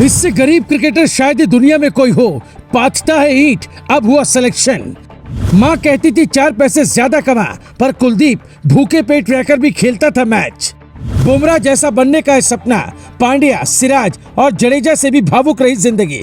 इससे गरीब क्रिकेटर शायद ही दुनिया में कोई हो। पाथता है ईंट, अब हुआ सिलेक्शन। माँ कहती थी 4 पैसे ज्यादा कमा, पर कुलदीप भूखे पेट रहकर भी खेलता था मैच। बुमराह जैसा बनने का है सपना, पांड्या, सिराज और जडेजा से भी भावुक रही जिंदगी।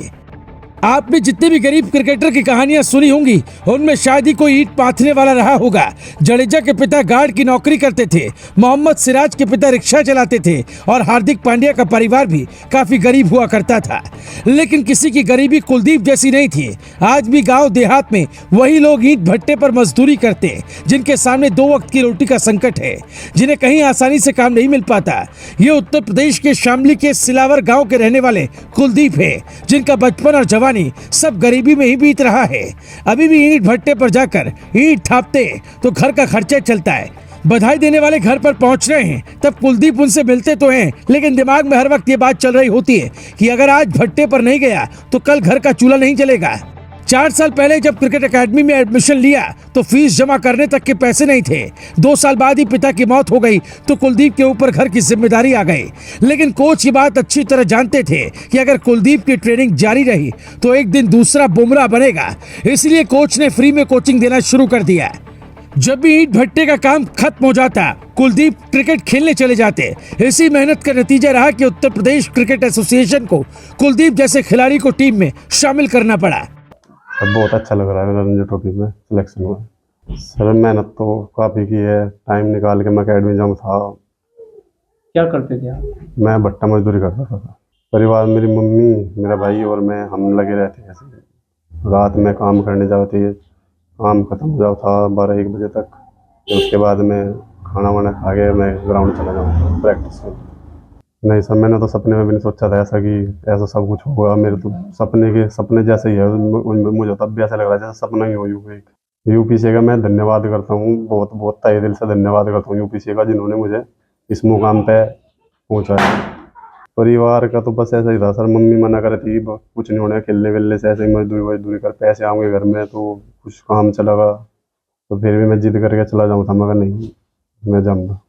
आपने जितने भी गरीब क्रिकेटर की कहानियां सुनी होंगी, उनमें शायद ही कोई ईंट पाथने वाला रहा होगा। जडेजा के पिता गार्ड की नौकरी करते थे, मोहम्मद सिराज के पिता रिक्शा चलाते थे और हार्दिक पांड्या का परिवार भी काफी गरीब हुआ करता था। लेकिन किसी की गरीबी कुलदीप जैसी नहीं थी। आज भी गांव देहात में वही लोग ईंट भट्टे पर मजदूरी करते, जिनके सामने 2 वक्त की रोटी का संकट है, जिन्हें कहीं आसानी से काम नहीं मिल पाता। ये उत्तर प्रदेश के शामली के सिलावर गाँव के रहने वाले कुलदीप है, जिनका बचपन और जवानी सब गरीबी में ही बीत रहा है। अभी भी ईंट भट्टे पर जाकर ईंट थापते तो घर का खर्चा चलता है। बधाई देने वाले घर पर पहुंच रहे हैं, तब कुलदीप उनसे मिलते तो हैं, लेकिन दिमाग में हर वक्त ये बात चल रही होती है कि अगर आज भट्टे पर नहीं गया तो कल घर का चूल्हा नहीं जलेगा। 4 साल पहले जब क्रिकेट एकेडमी में एडमिशन लिया तो फीस जमा करने तक के पैसे नहीं थे। 2 साल बाद ही पिता की मौत हो गई तो कुलदीप के ऊपर घर की जिम्मेदारी आ गई। लेकिन कोच की बात अच्छी तरह जानते थे कि अगर कुलदीप की ट्रेनिंग जारी रही तो एक दिन दूसरा बुमराह बनेगा। इसलिए कोच ने फ्री में कोचिंग देना शुरू कर दिया। जब भी ईंट भट्टे का काम खत्म हो जाता, कुलदीप क्रिकेट खेलने चले जाते। इसी मेहनत का नतीजा रहा कि उत्तर प्रदेश क्रिकेट एसोसिएशन को कुलदीप जैसे खिलाड़ी को टीम में शामिल करना पड़ा। सर बहुत अच्छा लग रहा है, रणजी ट्रॉफी में सिलेक्शन हुआ। सर मेहनत तो काफ़ी की है, टाइम निकाल के मैं अकेडमी जाऊँ था। क्या करते थे आप? मैं भट्टा मजदूरी करता था। परिवार मेरी मम्मी, मेरा भाई और मैं, हम लगे रहते हैं ऐसे। रात में काम करने जाते थे, काम खत्म हो जाता था 12-1 बजे तक। फिर उसके बाद में खाना वाना खा के मैं ग्राउंड चला जाऊँ प्रैक्टिस में। नहीं सर, मैंने तो सपने में भी नहीं सोचा था ऐसा कि ऐसा सब कुछ होगा। मेरे तो सपने जैसे ही है, मुझे तब भी ऐसा लग रहा है जैसे सपना ही हो। यूपीसी का मैं धन्यवाद करता हूँ, बहुत बहुत तहे दिल से धन्यवाद करता हूँ यूपीसी का, जिन्होंने मुझे इस मुकाम पे पहुँचाया। परिवार का तो बस ऐसा ही था सर, मम्मी मना कर थी कुछ नहीं होना, खेलने वेलने से, ऐसे ही मजदूरी कर पैसे आएंगे घर में तो कुछ काम चलेगा। तो फिर भी मैं जिद करके चला जाऊँ था, मगर नहीं, मैं जाऊँगा,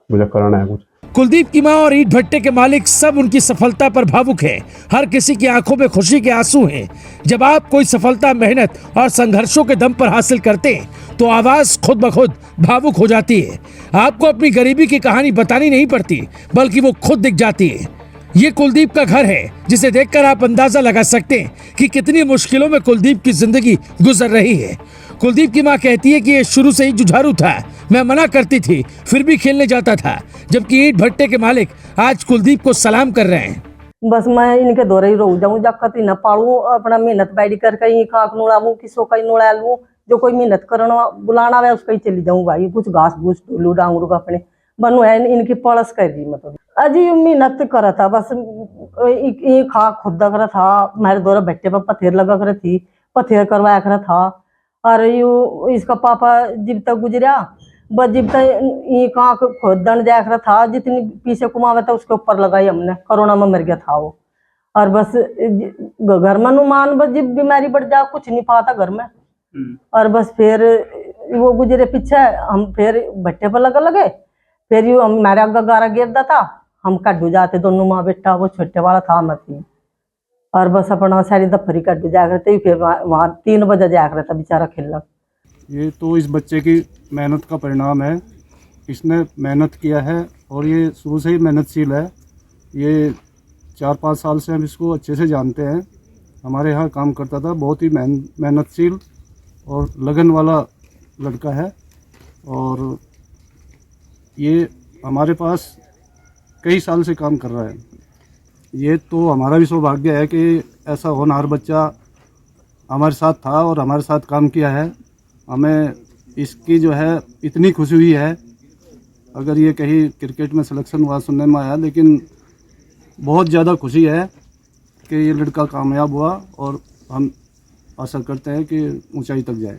मुझे करना है कुछ। कुलदीप की मां और ईंट भट्टे के मालिक सब उनकी सफलता पर भावुक हैं। हर किसी की आंखों में खुशी के आंसू हैं। जब आप कोई सफलता मेहनत और संघर्षों के दम पर हासिल करते हैं तो आवाज खुद ब खुद भावुक हो जाती है। आपको अपनी गरीबी की कहानी बतानी नहीं पड़ती, बल्कि वो खुद दिख जाती है। ये कुलदीप का घर है, जिसे देखकर आप अंदाजा लगा सकते हैं कि कितनी मुश्किलों में कुलदीप की जिंदगी गुजर रही है। कुलदीप की मां कहती है कि ये शुरू से ही जुझारू था। मैं मना करती थी, फिर भी खेलने जाता था। जबकि ईंट भट्टे के मालिक आज कुलदीप को सलाम कर रहे हैं। बस मैं इनके दौरे ही रो जाऊँ, जब कति न पालू अपना मेहनत बैठी कर कहीं खाक नुड़ाऊँ, किसो कहीं नुड़ा लूँ, जो कोई मेहनत करना बुलाना है उसका ही चली जाऊँ भाई। कुछ घास भूस टूलू डांगरू अपने बनू है, इनकी पड़स कर दी। मतलब अजी मेहनत करा था, बस खाक खुदा करा था। मेरे दौरा भट्टे पर पथेर लगा कर थी, पथेर करवाया करा था। और यू इसका पापा जब तक गुजरा, बस जब तक ये कहाँ खोदन जाया करा था, जितनी पीछे कुमावा था उसके ऊपर लगाई हमने। कोरोना में मर गया था वो। और बस घर में नुमान, बस जब बीमारी बढ़ जा कुछ नहीं पाता घर में। और बस फिर वो गुजरे पीछे, हम फिर भट्टे पर लगे। फिर यू हम मेरा गारा गिरदा था, हम कड्डू जाते दोनों माँ बेटा, वो छोटे वाला था मत। और बस अपना सारी दफरी कड्डू जाया करते, फिर वहाँ 3 बजे जाया करता बेचारा खेलना। ये तो इस बच्चे की मेहनत का परिणाम है। इसने मेहनत किया है और ये शुरू से ही मेहनतशील है। ये 4-5 साल से हम इसको अच्छे से जानते हैं। हमारे यहाँ काम करता था, बहुत ही मेहनतशील और लगन वाला लड़का है। और ये हमारे पास कई साल से काम कर रहा है। ये तो हमारा भी सौभाग्य है कि ऐसा होनहार बच्चा हमारे साथ था और हमारे साथ काम किया है। हमें इसकी जो है इतनी खुशी हुई है, अगर ये कहीं क्रिकेट में सिलेक्शन हुआ सुनने में आया, लेकिन बहुत ज़्यादा खुशी है कि ये लड़का कामयाब हुआ और हम आशा करते हैं कि ऊंचाई तक जाए।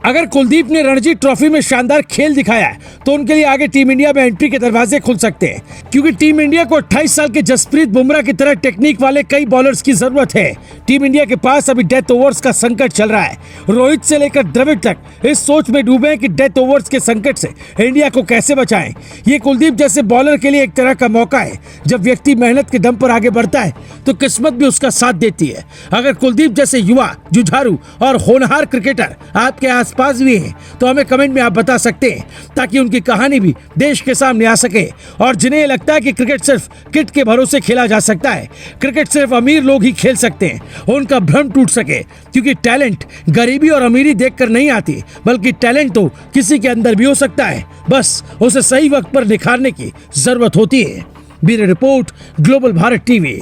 अगर कुलदीप ने रणजी ट्रॉफी में शानदार खेल दिखाया है, तो उनके लिए आगे टीम इंडिया में एंट्री के दरवाजे खुल सकते हैं, क्योंकि टीम इंडिया को 28 साल के जसप्रीत बुमराह की तरह टेक्निक वाले कई बॉलर्स की जरूरत है। टीम इंडिया के पास अभी डेथ ओवर्स का संकट चल रहा है। रोहित से लेकर द्रविड़ तक इस सोच में डूबे हैं कि डेथ ओवर्स के संकट से इंडिया को कैसे बचाएं। ये कुलदीप जैसे बॉलर के लिए एक तरह का मौका है। जब व्यक्ति मेहनत के दम पर आगे बढ़ता है तो किस्मत भी उसका साथ देती है। अगर कुलदीप जैसे युवा, जुझारू और होनहार क्रिकेटर आपके आसपास भी हैं, तो हमें कमेंट में आप बता सकते हैं, ताकि उनकी कहानी भी देश के सामने आ सके। और जिन्हें ये लगता है कि क्रिकेट सिर्फ किट के भरोसे खेला जा सकता है, क्रिकेट सिर्फ अमीर लोग ही खेल सकते हैं, उनका भ्रम टूट सके, क्योंकि टैलेंट गरीबी और अमीरी देखकर नहीं आती, बल्कि टैलेंट तो किसी के अंदर भी हो सकता है, बस उसे सही वक्त पर निखारने की जरूरत होती है। Bureau report, global Bharat TV.